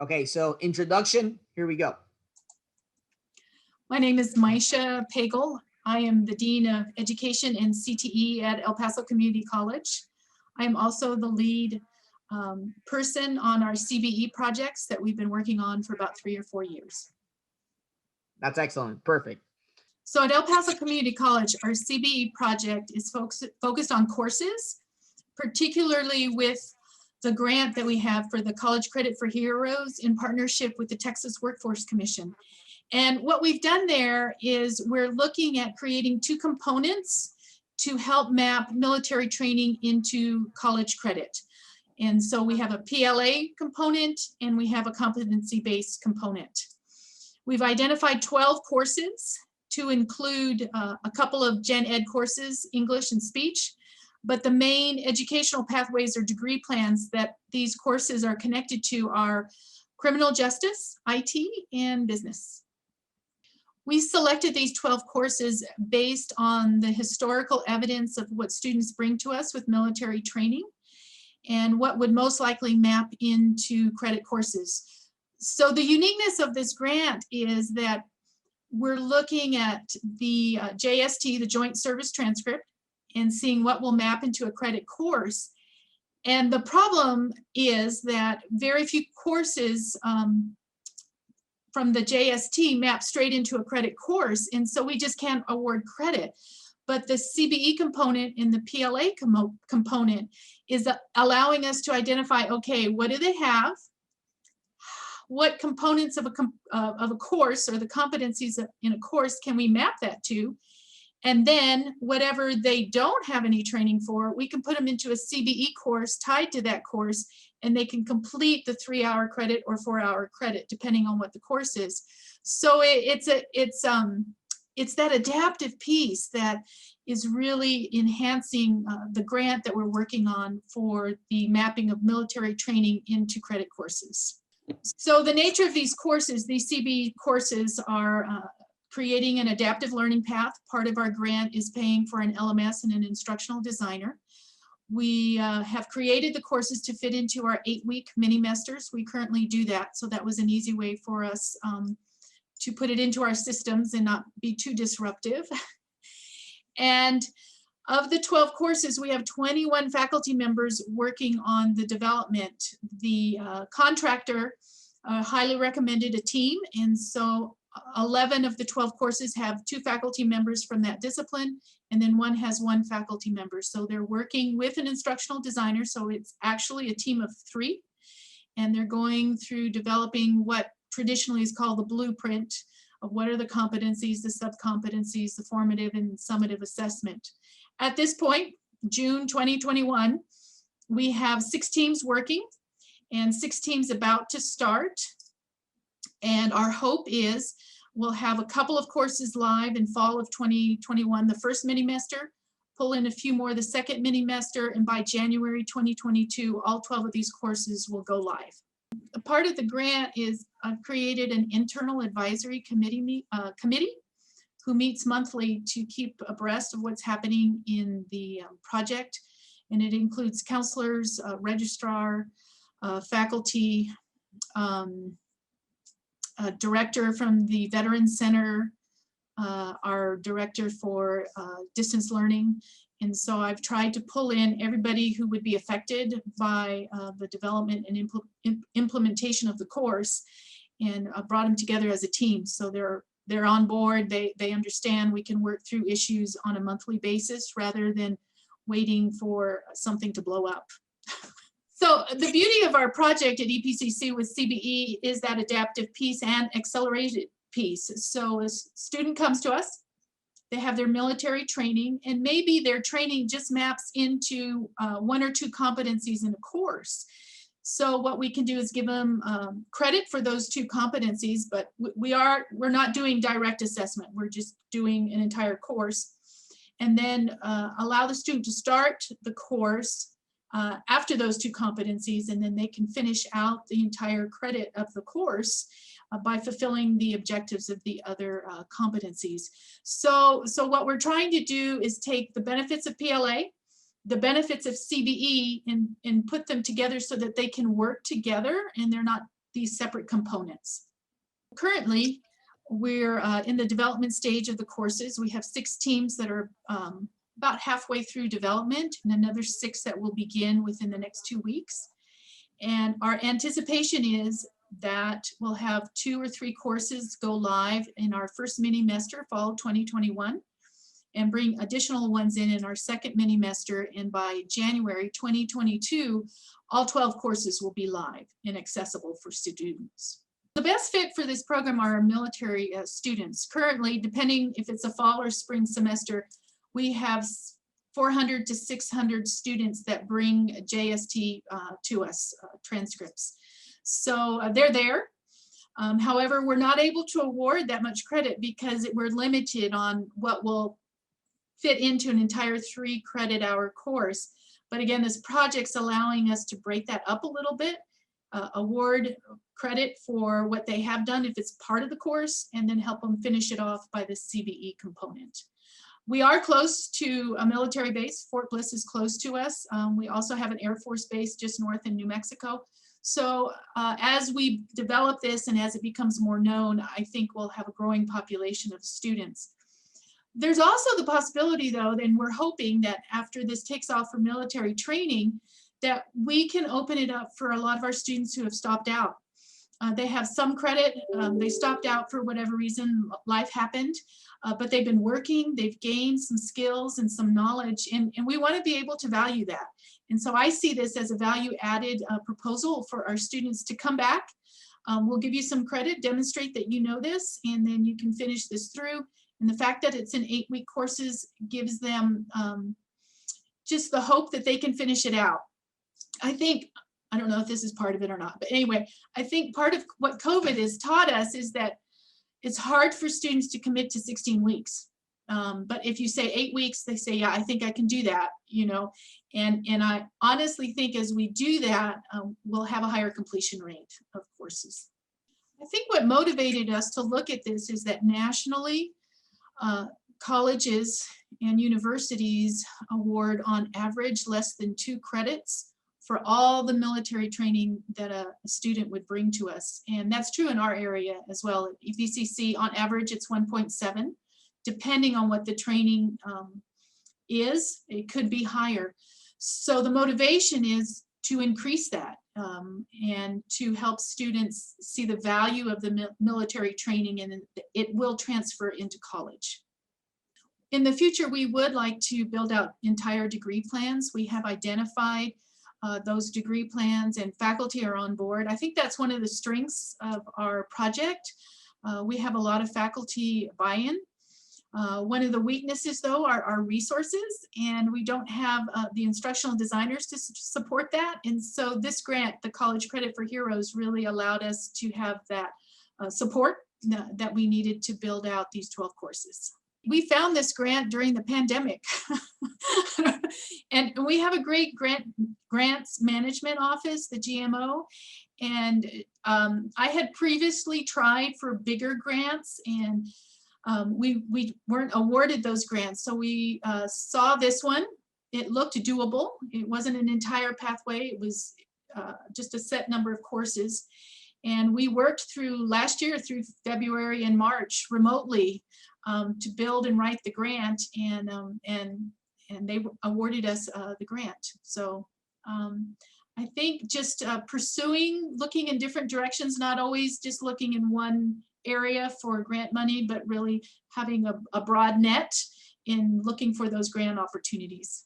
Okay, so introduction, here we go. My name is Maisha Pagel. I am the Dean of Education and CTE at El Paso Community College. I am also the lead person on our CBE projects that we've been working on for about 3 or 4 years. That's excellent, perfect. So at El Paso Community College, our CBE project is focused on courses, particularly with the grant that we have for the College Credit for Heroes in partnership with the Texas Workforce Commission. And what we've done there is we're looking at creating 2 components to help map military training into college credit. And so we have a PLA component and we have a competency-based component. We've identified 12 courses to include a couple of gen ed courses, English and speech, but the main educational pathways or degree plans that these courses are connected to are criminal justice, IT, and business. We selected these 12 courses based on the historical evidence of what students bring to us with military training and what would most likely map into credit courses. So the uniqueness of this grant is that we're looking at the JST, the Joint Service Transcript, and seeing what will map into a credit course. And the problem is that very few courses from the JST map straight into a credit course, and so we just can't award credit. But the CBE component and the PLA component is allowing us to identify, okay, what do they have? What components of a course or the competencies in a course can we map that to? And then whatever they don't have any training for, we can put them into a CBE course tied to that course, and they can complete the 3-hour credit or 4-hour credit, depending on what the course is. So it's that adaptive piece that is really enhancing the grant that we're working on for the mapping of military training into credit courses. So the nature of these courses, these CBE courses are creating an adaptive learning path. Part of our grant is paying for an LMS and an instructional designer. We have created the courses to fit into our 8-week mini-mesters. We currently do that, so that was an easy way for us to put it into our systems and not be too disruptive. And of the 12 courses, we have 21 faculty members working on the development. The contractor highly recommended a team, and so 11 of the 12 courses have 2 faculty members from that discipline, and then 1 has 1 faculty member. So they're working with an instructional designer, so it's actually a team of 3, and they're going through developing what traditionally is called the blueprint of what are the competencies, the sub-competencies, the formative and summative assessment. At this point, June 2021, we have 6 teams working and 6 teams about to start. And our hope is we'll have a couple of courses live in fall of 2021, the first mini-mester, pull in a few more the second mini-mester, and by January 2022, all 12 of these courses will go live. A part of the grant is I've created an internal advisory committee who meets monthly to keep abreast of what's happening in the project. And it includes counselors, registrar, faculty, a director from the Veterans Center, our director for distance learning. And so I've tried to pull in everybody who would be affected by the development and implementation of the course, and brought them together as a team. So they're on board, they understand we can work through issues on a monthly basis rather than waiting for something to blow up. So the beauty of our project at EPCC with CBE is that adaptive piece and accelerated piece. So a student comes to us, they have their military training, and maybe their training just maps into 1 or 2 competencies in a course. So what we can do is give them credit for those 2 competencies, but we're not doing direct assessment. We're just doing an entire course, and then allow the student to start the course after those 2 competencies, and then they can finish out the entire credit of the course by fulfilling the objectives of the other competencies. So what we're trying to do is take the benefits of PLA, the benefits of CBE, and put them together so that they can work together and they're not these separate components. Currently, we're in the development stage of the courses. We have 6 teams that are about halfway through development, and another 6 that will begin within the next 2 weeks. And our anticipation is that we'll have 2 or 3 courses go live in our first mini-mester, fall 2021, and bring additional ones in our second mini-mester. And by January 2022, all 12 courses will be live and accessible for students. The best fit for this program are our military students. Currently, depending if it's a fall or spring semester, we have 400 to 600 students that bring JST to us, transcripts. So they're there. However, we're not able to award that much credit because we're limited on what will fit into an entire 3 credit hour course. But again, this project's allowing us to break that up a little bit, award credit for what they have done if it's part of the course, and then help them finish it off by the CBE component. We are close to a military base. Fort Bliss is close to us. We also have an Air Force base just north in New Mexico. So as we develop this and as it becomes more known, I think we'll have a growing population of students. There's also the possibility, though, and we're hoping that after this takes off for military training, that we can open it up for a lot of our students who have stopped out. They have some credit, they stopped out for whatever reason, life happened, but they've been working, they've gained some skills and some knowledge, and we want to be able to value that. And so I see this as a value-added proposal for our students to come back. We'll give you some credit, demonstrate that you know this, and then you can finish this through. And the fact that it's in 8-week courses gives them just the hope that they can finish it out. I don't know if this is part of it or not, but anyway, I think part of what COVID has taught us is that it's hard for students to commit to 16 weeks. But if you say 8 weeks, they say, yeah, I think I can do that, you know, and I honestly think as we do that, we'll have a higher completion rate of courses. I think what motivated us to look at this is that nationally, colleges and universities award on average less than 2 credits for all the military training that a student would bring to us. And that's true in our area as well. At VCC, on average, it's 1.7. Depending on what the training is, it could be higher. So the motivation is to increase that and to help students see the value of the military training, and it will transfer into college. In the future, we would like to build out entire degree plans. We have identified those degree plans, and faculty are on board. I think that's one of the strengths of our project. We have a lot of faculty buy-in. One of the weaknesses, though, are our resources, and we don't have the instructional designers to support that. And so this grant, the College Credit for Heroes, really allowed us to have that support that we needed to build out these 12 courses. We found this grant during the pandemic. And we have a great grants management office, the GMO. And I had previously tried for bigger grants, and we weren't awarded those grants. So we saw this one. It looked doable. It wasn't an entire pathway. It was just a set number of courses. And we worked through last year through February and March remotely to build and write the grant, and they awarded us the grant. So I think just pursuing, looking in different directions, not always just looking in one area for grant money, but really having a broad net in looking for those grant opportunities.